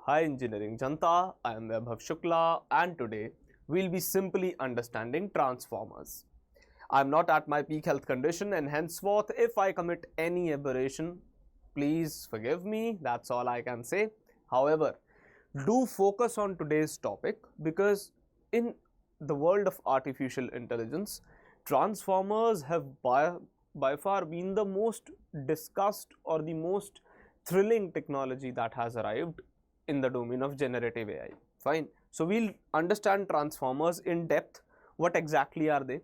Hi Engineering Janta, I am Vaibhav Shukla and today we'll be simply understanding transformers. I am not at my peak health condition and henceforth if I commit any aberration, please forgive me, that's all I can say. However, do focus on today's topic because in the world of artificial intelligence, transformers have by far been the most discussed or the most thrilling technology that has arrived in the domain of generative AI. Fine. So we'll understand transformers in depth. What exactly are they?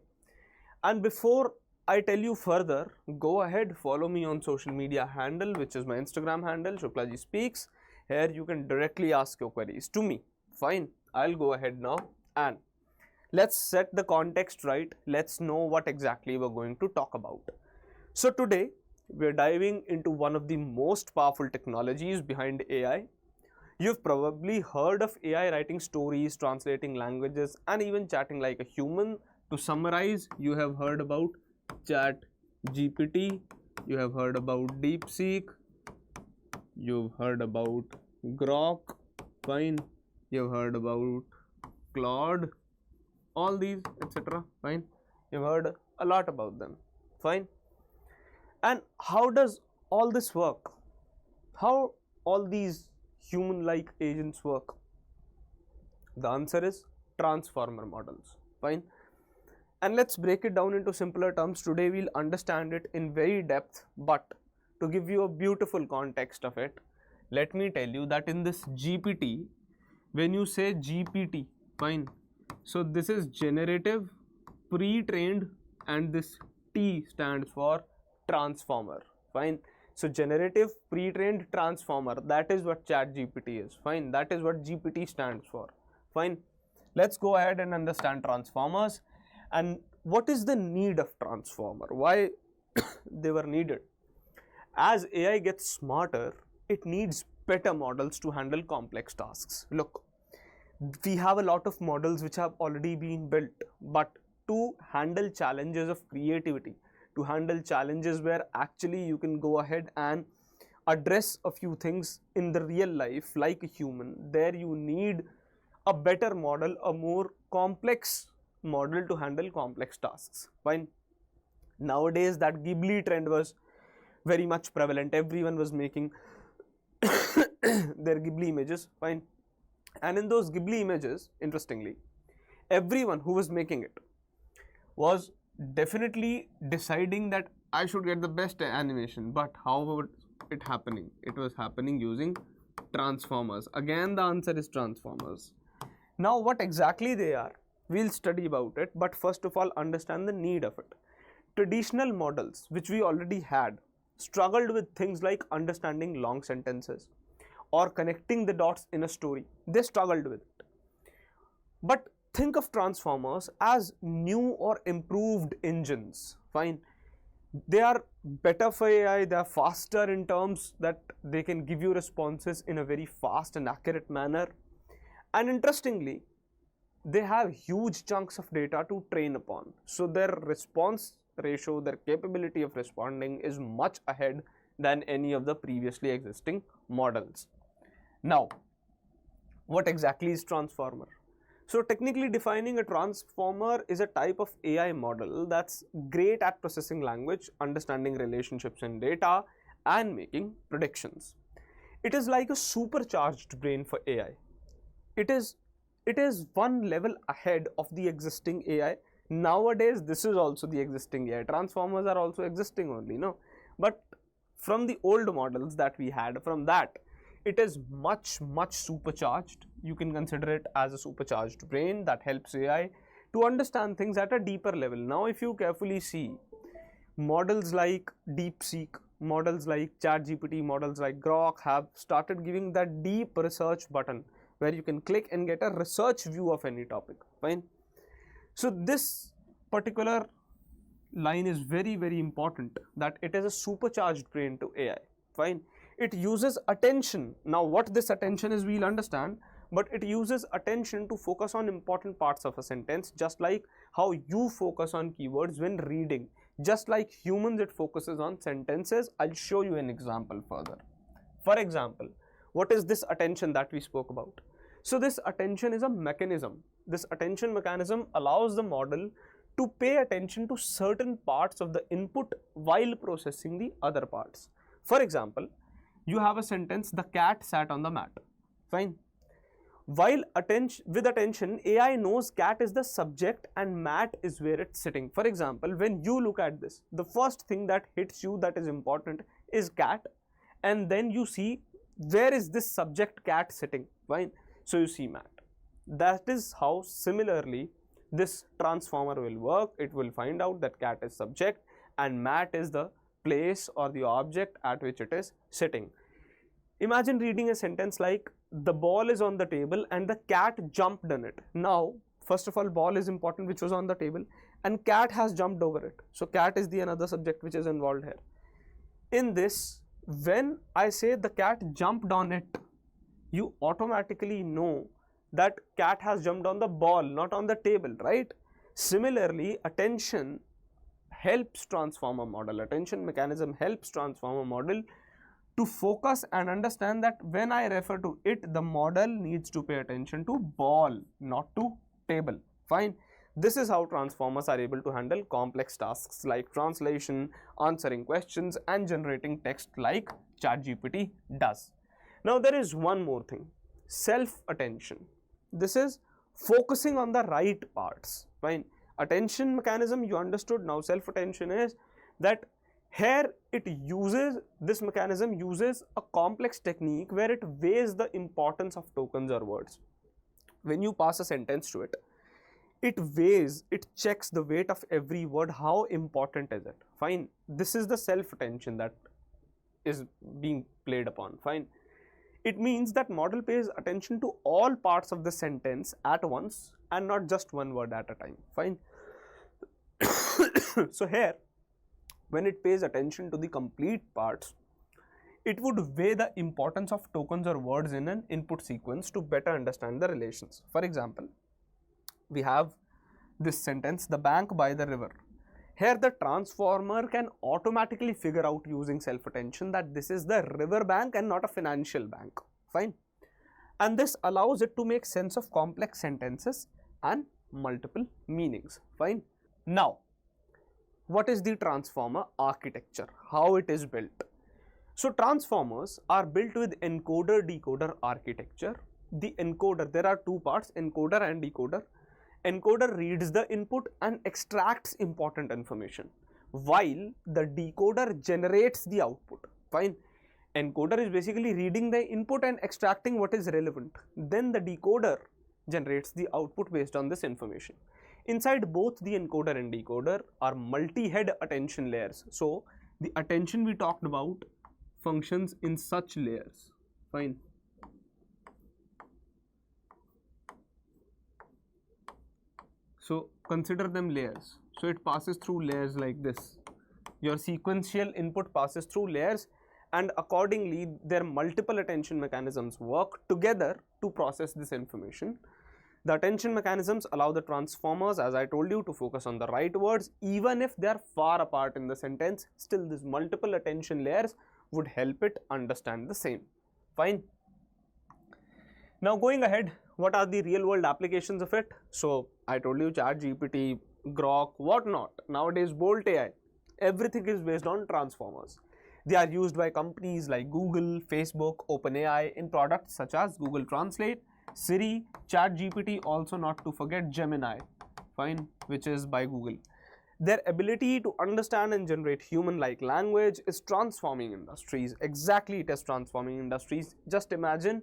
And before I tell you further, go ahead, follow me on social media handle, which is my Instagram handle, Shuklaji Speaks. Here you can directly ask your queries to me. Fine. I'll go ahead now and let's set the context right. Let's know what exactly we're going to talk about. So today we're diving into one of the most powerful technologies behind AI. You've probably heard of AI writing stories, translating languages, and even chatting like a human. To summarize, you have heard about ChatGPT, you have heard about DeepSeek, you've heard about Grok, fine, you've heard about Claude, all these, etc. Fine, you've heard a lot about them. Fine. And how does all this work? How all these human-like agents work? The answer is transformer models. Fine. And let's break it down into simpler terms. Today we'll understand it in very depth, but to give you a beautiful context of it, let me tell you that in this GPT, when you say GPT, fine, so this is generative, pre-trained, and this T stands for transformer. Fine. So generative, pre-trained, transformer, that is what ChatGPT is. Fine. That is what GPT stands for. Fine. Let's go ahead and understand transformers. And what is the need of transformer? Why they were needed? As AI gets smarter, it needs better models to handle complex tasks. Look, we have a lot of models which have already been built, but to handle challenges of creativity, to handle challenges where actually you can go ahead and address a few things in the real life like a human, there you need a better model, a more complex model to handle complex tasks. Fine. Nowadays that Ghibli trend was very much prevalent. Everyone was making their Ghibli images. Fine. And in those Ghibli images, interestingly, everyone who was making it was definitely deciding that I should get the best animation. But how was it happening? It was happening using transformers. Again, the answer is transformers. Now, what exactly they are? We'll study about it, but first of all, understand the need of it. Traditional models, which we already had, struggled with things like understanding long sentences or connecting the dots in a story. They struggled with it. But think of transformers as new or improved engines. Fine. They are better for AI, they are faster in terms that they can give you responses in a very fast and accurate manner. And interestingly, they have huge chunks of data to train upon. So their response ratio, their capability of responding is much ahead than any of the previously existing models. Now, what exactly is transformer? So technically defining a transformer is a type of AI model that's great at processing language, understanding relationships in data, and making predictions. It is like a supercharged brain for AI. It is one level ahead of the existing AI. Nowadays, this is also the existing AI. Transformers are also existing only, no? But from the old models that we had, from that, it is much supercharged. You can consider it as a supercharged brain that helps AI to understand things at a deeper level. Now, if you carefully see, models like DeepSeek, models like ChatGPT, models like Grok have started giving that deep research button where you can click and get a research view of any topic. Fine. So this particular line is very important, that it is a supercharged brain to AI. Fine. It uses attention. Now what this attention is, we'll understand, but it uses attention to focus on important parts of a sentence, just like how you focus on keywords when reading. Just like humans, it focuses on sentences. I'll show you an example further. For example, What is this attention that we spoke about? So this attention is a mechanism. This attention mechanism allows the model to pay attention to certain parts of the input while processing the other parts. For example, you have a sentence, the cat sat on the mat. Fine. While with attention, AI knows cat is the subject and mat is where it's sitting. For example, when you look at this, the first thing that hits you that is important is cat, and then you see where is this subject cat sitting. Fine. So you see mat. That is how similarly this transformer will work. It will find out that cat is subject and mat is the place or the object at which it is sitting. Imagine reading a sentence like, the ball is on the table and the cat jumped on it. Now, first of all, ball is important, which was on the table, and cat has jumped over it. So cat is the another subject which is involved here. In this, when I say the cat jumped on it, you automatically know that cat has jumped on the ball, not on the table, right? Similarly, attention helps transform a model. Attention mechanism helps transform a model to focus and understand that when I refer to it, the model needs to pay attention to ball, not to table. Fine. This is how transformers are able to handle complex tasks like translation, answering questions, and generating text like ChatGPT does. Now there is one more thing, self-attention. This is focusing on the right parts. Fine. Attention mechanism you understood. Now self-attention is that here this mechanism uses a complex technique where it weighs the importance of tokens or words. When you pass a sentence to it, it checks the weight of every word, how important is it. Fine. This is the self-attention that is being played upon. Fine. It means that model pays attention to all parts of the sentence at once and not just one word at a time. Fine. So here, when it pays attention to the complete parts, it would weigh the importance of tokens or words in an input sequence to better understand the relations. For example, we have this sentence, the bank by the river. Here the transformer can automatically figure out using self-attention that this is the river bank and not a financial bank. Fine. And this allows it to make sense of complex sentences and multiple meanings. Fine. Now, what is the transformer architecture? How it is built? So transformers are built with encoder-decoder architecture. The encoder, there are two parts, encoder and decoder. Encoder reads the input and extracts important information, while the decoder generates the output. Fine. Encoder is basically reading the input and extracting what is relevant. Then the decoder generates the output based on this information. Inside both the encoder and decoder are multi-head attention layers. So the attention we talked about functions in such layers. Fine. So consider them layers. So it passes through layers like this. Your sequential input passes through layers, and accordingly their multiple attention mechanisms work together to process this information. The attention mechanisms allow the transformers, as I told you, to focus on the right words even if they are far apart in the sentence. Still, these multiple attention layers would help it understand the same. Fine. Now going ahead, what are the real world applications of it? So I told you ChatGPT, Grok, whatnot. Nowadays Bolt AI, everything is based on transformers. They are used by companies like Google, Facebook, OpenAI in products such as Google Translate, Siri, ChatGPT, also not to forget Gemini, fine, which is by Google. Their ability to understand and generate human-like language is transforming industries. Exactly, it is transforming industries. Just imagine,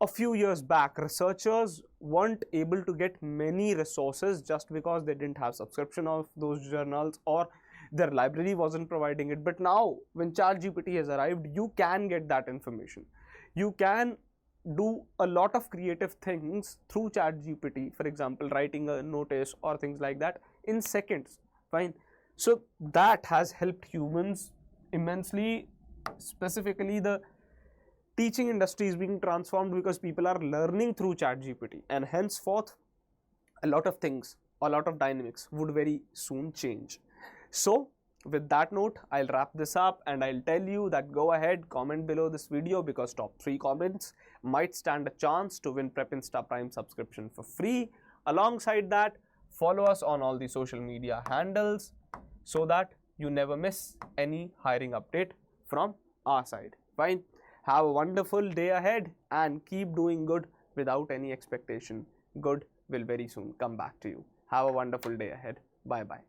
a few years back, researchers weren't able to get many resources just because they didn't have subscription of those journals or their library wasn't providing it. But now, when ChatGPT has arrived, you can get that information. You can do a lot of creative things through ChatGPT, for example, writing a notice or things like that in seconds. Fine. So that has helped humans immensely. Specifically, the teaching industry is being transformed because people are learning through ChatGPT, and henceforth a lot of things, a lot of dynamics would very soon change. So with that note, I'll wrap this up and I'll tell you that go ahead, comment below this video, because top 3 comments might stand a chance to win Prep Insta Prime subscription for free. Alongside that, follow us on all the social media handles so that you never miss any hiring update from our side. Fine. Have a wonderful day ahead and keep doing good without any expectation. Good will very soon come back to you. Have a wonderful day ahead. Bye bye.